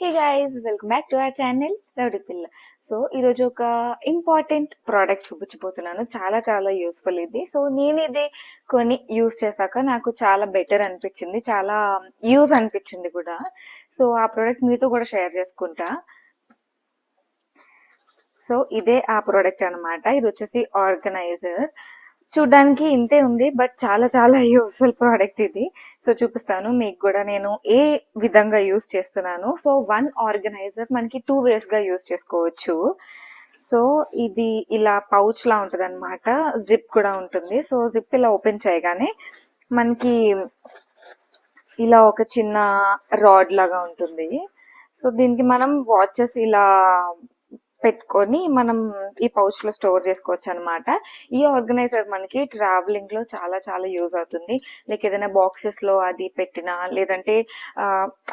Hey guys, welcome back to our channel rowdy పిల్ల. So ఈరోజు ఒక ఇంపార్టెంట్ ప్రోడక్ట్ చూపించబోతున్నాను. చాలా చాలా యూస్ఫుల్ ఇది. సో నేను ఇది కొన్ని యూస్ చేశాక నాకు చాలా బెటర్ అనిపించింది, చాలా యూజ్ అనిపించింది కూడా. సో ఆ ప్రోడక్ట్ మీతో కూడా షేర్ చేసుకుంటా. సో ఇదే ఆ ప్రోడక్ట్ అనమాట. ఇది వచ్చేసి ఆర్గనైజర్. చూడ్డానికి ఇంతే ఉంది, బట్ చాలా చాలా యూస్ఫుల్ ప్రోడక్ట్ ఇది. సో చూపిస్తాను మీకు కూడా నేను ఏ విధంగా యూస్ చేస్తున్నాను. సో వన్ ఆర్గనైజర్ మనకి 2 ways గా యూస్ చేసుకోవచ్చు. సో ఇది ఇలా పౌచ్ లా ఉంటది అనమాట, జిప్ కూడా ఉంటుంది. సో జిప్ ఇలా ఓపెన్ చేయగానే మనకి ఇలా ఒక చిన్న రాడ్ లాగా ఉంటుంది. సో దీనికి మనం వాచెస్ ఇలా పెట్టుకొని మనం ఈ పౌచ్ లో స్టోర్ చేసుకోవచ్చు అనమాట. ఈ ఆర్గనైజర్ మనకి ట్రావెలింగ్ లో చాలా చాలా యూజ్ అవుతుంది. లైక్ ఏదైనా బాక్సెస్ లో అది పెట్టినా, లేదంటే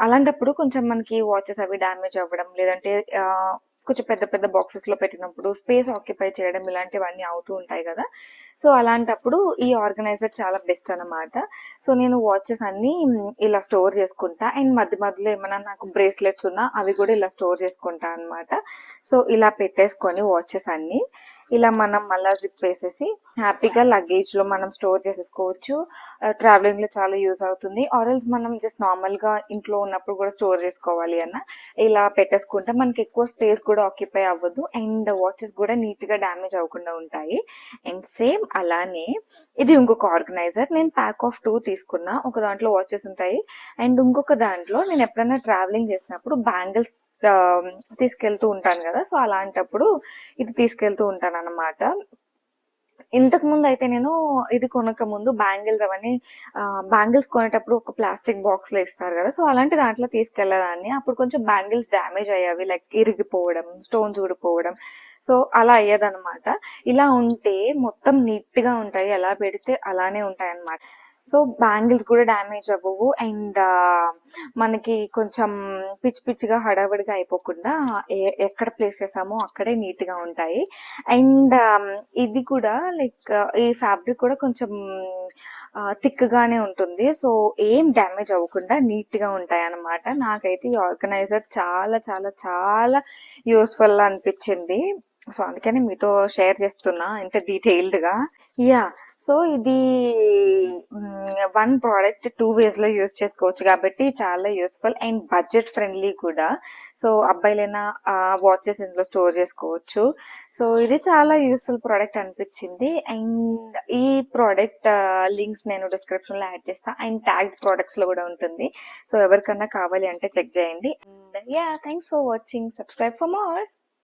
అలాంటప్పుడు కొంచెం మనకి వాచెస్ అవి డ్యామేజ్ అవ్వడం, లేదంటే కొంచెం పెద్ద పెద్ద బాక్సెస్ లో పెట్టినప్పుడు స్పేస్ ఆక్యుపై చేయడం, ఇలాంటివన్నీ అవుతూ ఉంటాయి కదా. సో అలాంటప్పుడు ఈ ఆర్గనైజర్ చాలా బెస్ట్ అనమాట. సో నేను వాచెస్ అన్ని ఇలా స్టోర్ చేసుకుంటా, అండ్ మధ్య మధ్యలో ఏమైనా నాకు బ్రేస్లెట్స్ ఉన్నా అవి కూడా ఇలా స్టోర్ చేసుకుంటా అనమాట. సో ఇలా పెట్టేసుకొని వాచెస్ అన్ని ఇలా మనం మళ్ళా జిప్ వేసేసి హ్యాపీగా లగేజ్ లో మనం స్టోర్ చేసేసుకోవచ్చు. ట్రావెలింగ్ లో చాలా యూజ్ అవుతుంది. ఆర్ఎల్స్ మనం జస్ట్ నార్మల్ గా ఇంట్లో ఉన్నప్పుడు కూడా స్టోర్ చేసుకోవాలి అన్న ఇలా పెట్టేసుకుంటే మనకి ఎక్కువ స్పేస్ కూడా ఆక్యుపై అవ్వదు, అండ్ వాచెస్ కూడా నీట్ గా డ్యామేజ్ అవ్వకుండా ఉంటాయి. అండ్ సేమ్ అలానే ఇది ఇంకొక ఆర్గనైజర్. నేను ప్యాక్ ఆఫ్ 2 తీసుకున్నా. ఒక దాంట్లో వాచెస్ ఉంటాయి, అండ్ ఇంకొక దాంట్లో నేను ఎప్పుడైనా ట్రావెలింగ్ చేసినప్పుడు బ్యాంగిల్స్ తీసుకెళ్తూ ఉంటాను కదా. సో అలాంటప్పుడు ఇది తీసుకెళ్తూ ఉంటాను అనమాట. ఇంతకు ముందు అయితే నేను ఇది కొనక ముందు బ్యాంగిల్స్ అవన్నీ బ్యాంగిల్స్ కొనేటప్పుడు ఒక ప్లాస్టిక్ బాక్స్ లో ఇస్తారు కదా. సో అలాంటి దాంట్లో తీసుకెళ్లేదాన్ని. అప్పుడు కొంచెం బ్యాంగిల్స్ డ్యామేజ్ అయ్యేవి, లైక్ ఇరిగిపోవడం, స్టోన్స్ ఊడిపోవడం. సో అలా అయ్యేదన్నమాట. ఇలా ఉంటే మొత్తం నీట్ గా ఉంటాయి, ఎలా పెడితే అలానే ఉంటాయి అన్నమాట. సో బ్యాంగిల్స్ కూడా డ్యామేజ్ అవ్వవు, అండ్ మనకి కొంచెం పిచ్చి పిచ్చిగా హడావిడిగా అయిపోకుండా ఎక్కడ ప్లేస్ చేసామో అక్కడే నీట్ గా ఉంటాయి. అండ్ ఇది కూడా లైక్ ఈ ఫ్యాబ్రిక్ కూడా కొంచెం థిక్ గానే ఉంటుంది. సో ఏం డ్యామేజ్ అవ్వకుండా నీట్ గా ఉంటాయి అన్నమాట. నాకైతే ఈ ఆర్గనైజర్ చాలా చాలా చాలా యూస్ఫుల్ అనిపించింది. సో అందుకని మీతో షేర్ చేస్తున్నా ఇంత డీటెయిల్డ్ గా. యా, సో ఇది వన్ ప్రోడక్ట్ 2 ways లో యూస్ చేసుకోవచ్చు కాబట్టి చాలా యూస్ఫుల్ అండ్ బడ్జెట్ ఫ్రెండ్లీ కూడా. సో అబ్బాయిలైనా వాచెస్ ఇందులో స్టోర్ చేసుకోవచ్చు. సో ఇది చాలా యూస్ఫుల్ ప్రోడక్ట్ అనిపించింది. అండ్ ఈ ప్రోడక్ట్ లింక్స్ నేను డిస్క్రిప్షన్ లో యాడ్ చేస్తా, అండ్ ట్యాగ్డ్ ప్రోడక్ట్స్ లో కూడా ఉంటుంది. సో ఎవరికన్నా కావాలి అంటే చెక్ చేయండి. And yeah, thanks for watching. Subscribe for more.